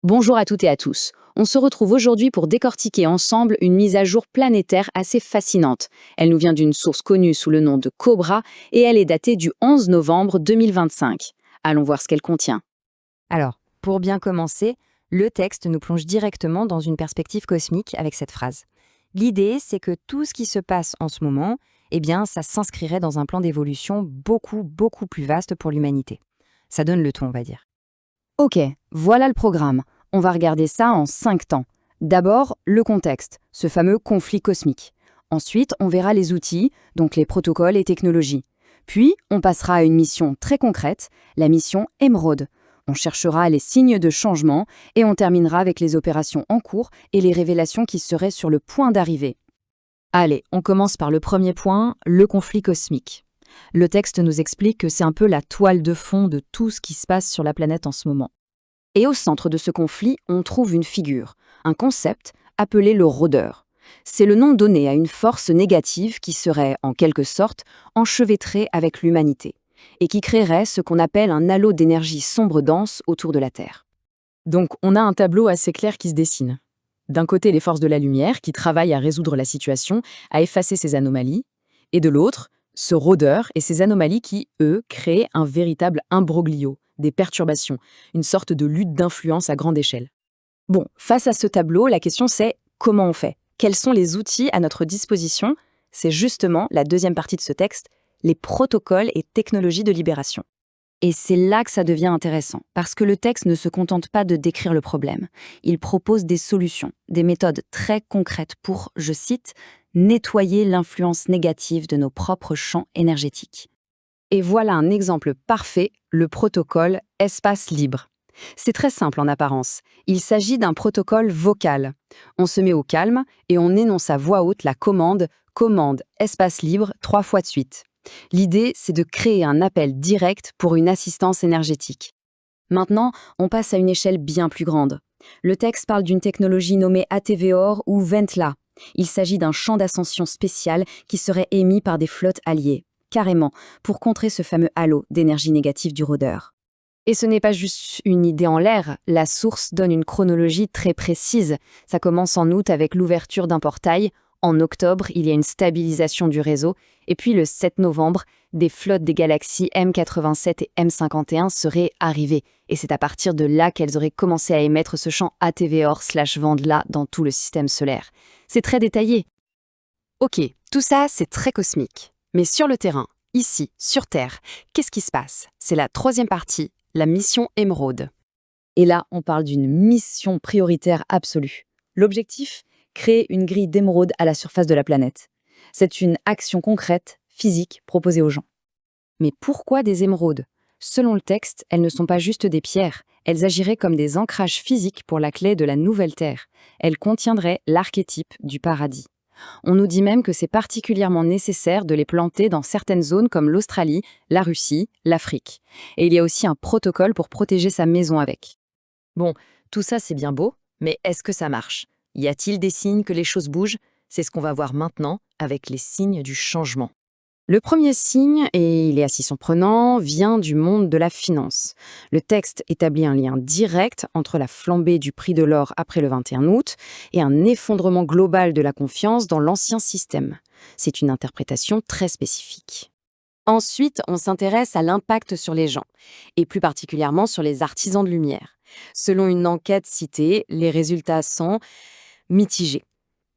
Bonjour à toutes et à tous. On se retrouve aujourd'hui pour décortiquer ensemble une mise à jour planétaire assez fascinante. Elle nous vient d'une source connue sous le nom de Cobra et elle est datée du 11 novembre 2025. Allons voir ce qu'elle contient. Alors, pour bien commencer, le texte nous plonge directement dans une perspective cosmique avec cette phrase. L'idée, c'est que tout ce qui se passe en ce moment, ça s'inscrirait dans un plan d'évolution beaucoup plus vaste pour l'humanité. Ça donne le ton, on va dire. Ok, voilà le programme. On va regarder ça en 5 temps. D'abord, le contexte, ce fameux conflit cosmique. Ensuite, on verra les outils, donc les protocoles et technologies. Puis, on passera à une mission très concrète, la mission Émeraude. On cherchera les signes de changement et on terminera avec les opérations en cours et les révélations qui seraient sur le point d'arriver. Allez, on commence par le premier point, le conflit cosmique. Le texte nous explique que c'est un peu la toile de fond de tout ce qui se passe sur la planète en ce moment. Et au centre de ce conflit, on trouve une figure, un concept appelé le rôdeur. C'est le nom donné à une force négative qui serait, en quelque sorte, enchevêtrée avec l'humanité, et qui créerait ce qu'on appelle un halo d'énergie sombre dense autour de la Terre. Donc, on a un tableau assez clair qui se dessine. D'un côté, les forces de la lumière qui travaillent à résoudre la situation, à effacer ces anomalies, et de l'autre, ce rôdeur et ces anomalies qui, eux, créent un véritable imbroglio, des perturbations, une sorte de lutte d'influence à grande échelle. Bon, face à ce tableau, la question c'est comment on fait? Quels sont les outils à notre disposition? C'est justement la deuxième partie de ce texte, les protocoles et technologies de libération. Et c'est là que ça devient intéressant, parce que le texte ne se contente pas de décrire le problème. Il propose des solutions, des méthodes très concrètes pour, je cite, nettoyer l'influence négative de nos propres champs énergétiques. Et voilà un exemple parfait, le protocole Espace Libre. C'est très simple en apparence. Il s'agit d'un protocole vocal. On se met au calme et on énonce à voix haute la commande « Commande Espace Libre » 3 fois de suite. L'idée, c'est de créer un appel direct pour une assistance énergétique. Maintenant, on passe à une échelle bien plus grande. Le texte parle d'une technologie nommée ATVOR ou Ventla. Il s'agit d'un champ d'ascension spécial qui serait émis par des flottes alliées, carrément, pour contrer ce fameux halo d'énergie négative du rôdeur. Et ce n'est pas juste une idée en l'air, la source donne une chronologie très précise. Ça commence en août avec l'ouverture d'un portail. En octobre, il y a une stabilisation du réseau. Et puis le 7 novembre, des flottes des galaxies M87 et M51 seraient arrivées. Et c'est à partir de là qu'elles auraient commencé à émettre ce champ ATVOR/Vendla dans tout le système solaire. C'est très détaillé. Ok, tout ça, c'est très cosmique. Mais sur le terrain, ici, sur Terre, qu'est-ce qui se passe? C'est la troisième partie, la mission Émeraude. Et là, on parle d'une mission prioritaire absolue. L'objectif? Créer une grille d'émeraude à la surface de la planète. C'est une action concrète, physique, proposée aux gens. Mais pourquoi des émeraudes? Selon le texte, elles ne sont pas juste des pierres, elles agiraient comme des ancrages physiques pour la clé de la nouvelle Terre. Elles contiendraient l'archétype du paradis. On nous dit même que c'est particulièrement nécessaire de les planter dans certaines zones comme l'Australie, la Russie, l'Afrique. Et il y a aussi un protocole pour protéger sa maison avec. Bon, tout ça c'est bien beau, mais est-ce que ça marche? Y a-t-il des signes que les choses bougent? C'est ce qu'on va voir maintenant avec les signes du changement. Le premier signe, et il est assez surprenant, vient du monde de la finance. Le texte établit un lien direct entre la flambée du prix de l'or après le 21 août et un effondrement global de la confiance dans l'ancien système. C'est une interprétation très spécifique. Ensuite, on s'intéresse à l'impact sur les gens, et plus particulièrement sur les artisans de lumière. Selon une enquête citée, les résultats sont mitigés.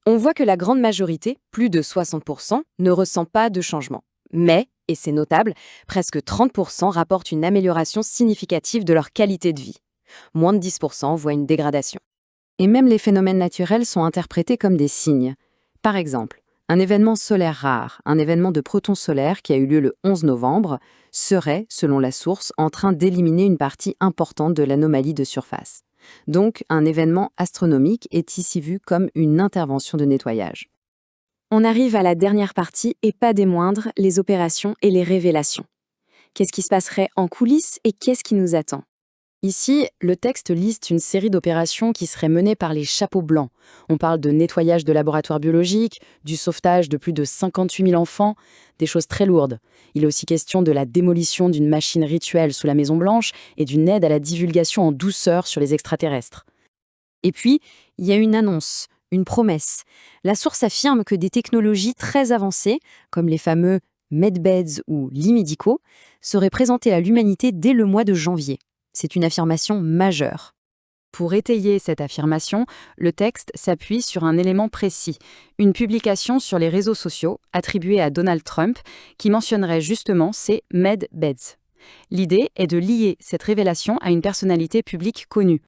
On voit que la grande majorité, plus de 60%, ne ressent pas de changement. Mais, et c'est notable, presque 30% rapportent une amélioration significative de leur qualité de vie. Moins de 10% voient une dégradation. Et même les phénomènes naturels sont interprétés comme des signes. Par exemple, un événement solaire rare, un événement de protons solaires qui a eu lieu le 11 novembre, serait, selon la source, en train d'éliminer une partie importante de l'anomalie de surface. Donc, un événement astronomique est ici vu comme une intervention de nettoyage. On arrive à la dernière partie, et pas des moindres, les opérations et les révélations. Qu'est-ce qui se passerait en coulisses et qu'est-ce qui nous attend? Ici, le texte liste une série d'opérations qui seraient menées par les chapeaux blancs. On parle de nettoyage de laboratoires biologiques, du sauvetage de plus de 58 000 enfants, des choses très lourdes. Il est aussi question de la démolition d'une machine rituelle sous la Maison-Blanche et d'une aide à la divulgation en douceur sur les extraterrestres. Et puis, il y a une annonce, une promesse. La source affirme que des technologies très avancées, comme les fameux medbeds ou lits médicaux, seraient présentées à l'humanité dès le mois de janvier. C'est une affirmation majeure. Pour étayer cette affirmation, le texte s'appuie sur un élément précis, une publication sur les réseaux sociaux attribuée à Donald Trump qui mentionnerait justement ces medbeds. L'idée est de lier cette révélation à une personnalité publique connue.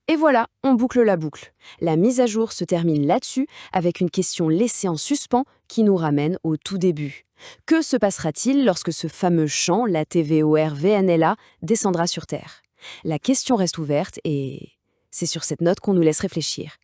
Et voilà, on boucle la boucle. La mise à jour se termine là-dessus avec une question laissée en suspens qui nous ramène au tout début. Que se passera-t-il lorsque ce fameux champ, la TVOR-VNLA, descendra sur Terre ? La question reste ouverte et c'est sur cette note qu'on nous laisse réfléchir.